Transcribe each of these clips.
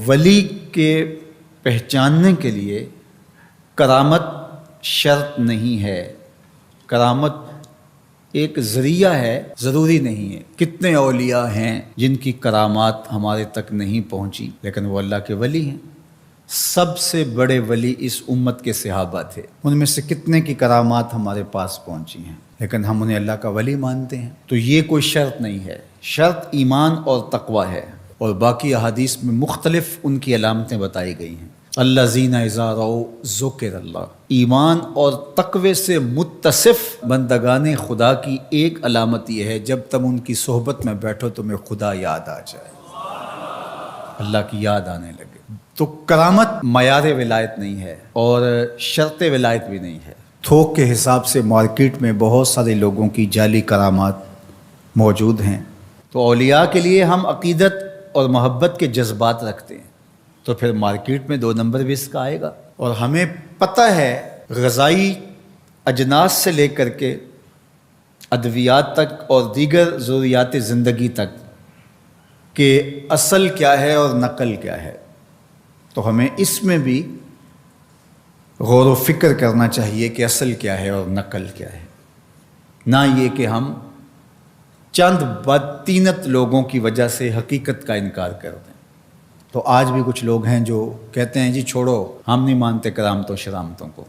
ولی کے پہچاننے کے لیے کرامت شرط نہیں ہے، کرامت ایک ذریعہ ہے، ضروری نہیں ہے۔ کتنے اولیاء ہیں جن کی کرامات ہمارے تک نہیں پہنچی لیکن وہ اللہ کے ولی ہیں۔ سب سے بڑے ولی اس امت کے صحابہ تھے، ان میں سے کتنے کی کرامات ہمارے پاس پہنچی ہیں لیکن ہم انہیں اللہ کا ولی مانتے ہیں۔ تو یہ کوئی شرط نہیں ہے، شرط ایمان اور تقوی ہے، اور باقی احادیث میں مختلف ان کی علامتیں بتائی گئی ہیں۔ الذین اذا رأوا ذکر اللہ، ایمان اور تقوی سے متصف بندگان خدا کی ایک علامت یہ ہے جب تم ان کی صحبت میں بیٹھو تمہیں خدا یاد آ جائے، اللہ کی یاد آنے لگے۔ تو کرامت معیار ولایت نہیں ہے اور شرط ولایت بھی نہیں ہے۔ تھوک کے حساب سے مارکیٹ میں بہت سارے لوگوں کی جعلی کرامات موجود ہیں، تو اولیاء کے لیے ہم عقیدت اور محبت کے جذبات رکھتے ہیں تو پھر مارکیٹ میں 2 نمبر بھی اس کا آئے گا۔ اور ہمیں پتہ ہے غذائی اجناس سے لے کر کے ادویات تک اور دیگر ضروریات زندگی تک کہ اصل کیا ہے اور نقل کیا ہے، تو ہمیں اس میں بھی غور و فکر کرنا چاہیے کہ اصل کیا ہے اور نقل کیا ہے، نہ یہ کہ ہم چند بدطینت لوگوں کی وجہ سے حقیقت کا انکار کر دیں۔ تو آج بھی کچھ لوگ ہیں جو کہتے ہیں جی چھوڑو، ہم نہیں مانتے کرامتوں شرامتوں کو،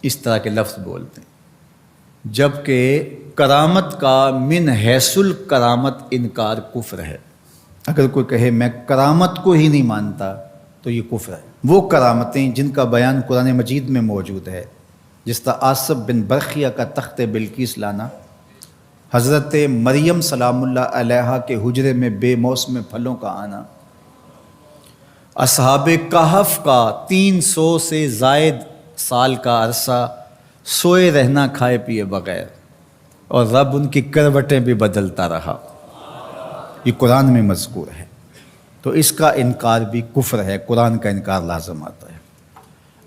اس طرح کے لفظ بولتے ہیں، جبکہ کرامت کا من حیث الکرامت انکار کفر ہے۔ اگر کوئی کہے میں کرامت کو ہی نہیں مانتا تو یہ کفر ہے۔ وہ کرامتیں جن کا بیان قرآن مجید میں موجود ہے، جس طرح آصف بن برخیہ کا تخت بلقیس لانا، حضرت مریم سلام اللہ علیہا کے حجرے میں بے موسم پھلوں کا آنا، اصحاب کہف کا 300 سے زائد سال کا عرصہ سوئے رہنا کھائے پیے بغیر، اور رب ان کی کروٹیں بھی بدلتا رہا، یہ قرآن میں مذکور ہے۔ تو اس کا انکار بھی کفر ہے، قرآن کا انکار لازم آتا ہے۔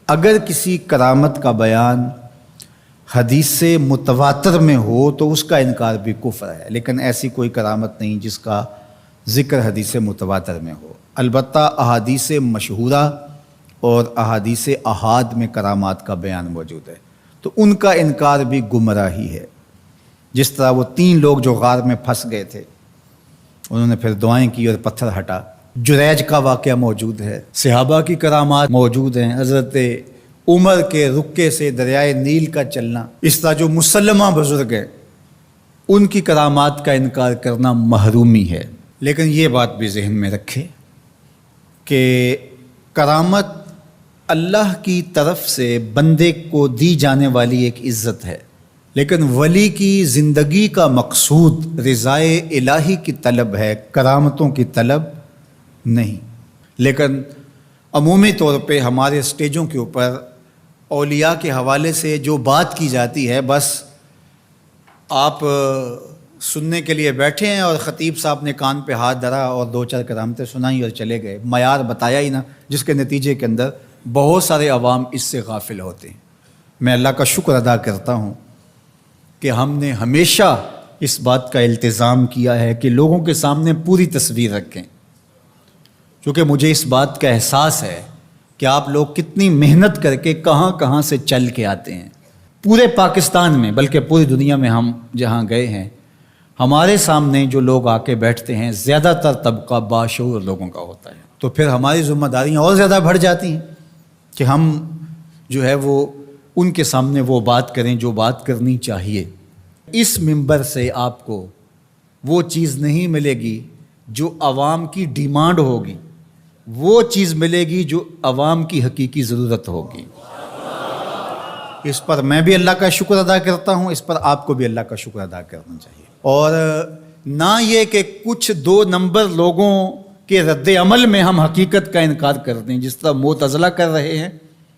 اگر کسی کرامت کا بیان حدیث متواتر میں ہو تو اس کا انکار بھی کفر ہے، لیکن ایسی کوئی کرامت نہیں جس کا ذکر حدیث متواتر میں ہو۔ البتہ احادیث مشہورہ اور احادیث احاد میں کرامات کا بیان موجود ہے، تو ان کا انکار بھی گمراہی ہے۔ جس طرح وہ 3 لوگ جو غار میں پھنس گئے تھے، انہوں نے پھر دعائیں کی اور پتھر ہٹا۔ جریج کا واقعہ موجود ہے، صحابہ کی کرامات موجود ہیں، حضرت عمر کے رکے سے دریائے نیل کا چلنا، اس طرح جو مسلمہ بزرگ ہیں ان کی کرامات کا انکار کرنا محرومی ہے۔ لیکن یہ بات بھی ذہن میں رکھے کہ کرامت اللہ کی طرف سے بندے کو دی جانے والی ایک عزت ہے، لیکن ولی کی زندگی کا مقصود رضائے الہی کی طلب ہے، کرامتوں کی طلب نہیں۔ لیکن عمومی طور پہ ہمارے اسٹیجوں کے اوپر اولیاء کے حوالے سے جو بات کی جاتی ہے، بس آپ سننے کے لیے بیٹھے ہیں اور خطیب صاحب نے کان پہ ہاتھ دھرا اور 2-4 کرامتیں سنائیں اور چلے گئے، معیار بتایا ہی نہ، جس کے نتیجے کے اندر بہت سارے عوام اس سے غافل ہوتے ہیں۔ میں اللہ کا شکر ادا کرتا ہوں کہ ہم نے ہمیشہ اس بات کا التزام کیا ہے کہ لوگوں کے سامنے پوری تصویر رکھیں، کیونکہ مجھے اس بات کا احساس ہے کہ آپ لوگ کتنی محنت کر کے کہاں کہاں سے چل کے آتے ہیں۔ پورے پاکستان میں بلکہ پوری دنیا میں ہم جہاں گئے ہیں، ہمارے سامنے جو لوگ آ کے بیٹھتے ہیں زیادہ تر طبقہ باشعور لوگوں کا ہوتا ہے، تو پھر ہماری ذمہ داریاں اور زیادہ بڑھ جاتی ہیں کہ ہم جو ہے وہ ان کے سامنے وہ بات کریں جو بات کرنی چاہیے۔ اس منبر سے آپ کو وہ چیز نہیں ملے گی جو عوام کی ڈیمانڈ ہوگی، وہ چیز ملے گی جو عوام کی حقیقی ضرورت ہوگی۔ اس پر میں بھی اللہ کا شکر ادا کرتا ہوں، اس پر آپ کو بھی اللہ کا شکر ادا کرنا چاہیے، اور نہ یہ کہ کچھ 2 نمبر لوگوں کے رد عمل میں ہم حقیقت کا انکار کر دیں، جس طرح معتزلہ کر رہے ہیں،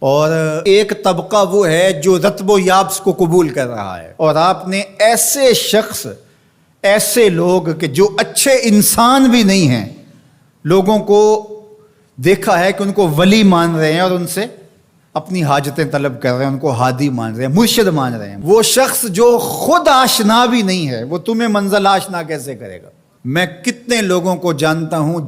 اور ایک طبقہ وہ ہے جو رتب و یابس کو قبول کر رہا ہے، اور آپ نے ایسے شخص، ایسے لوگ کہ جو اچھے انسان بھی نہیں ہیں، لوگوں کو دیکھا ہے کہ ان کو ولی مان رہے ہیں اور ان سے اپنی حاجتیں طلب کر رہے ہیں، ان کو ہادی مان رہے ہیں، مرشد مان رہے ہیں۔ وہ شخص جو خود آشنا بھی نہیں ہے، وہ تمہیں منزل آشنا کیسے کرے گا؟ میں کتنے لوگوں کو جانتا ہوں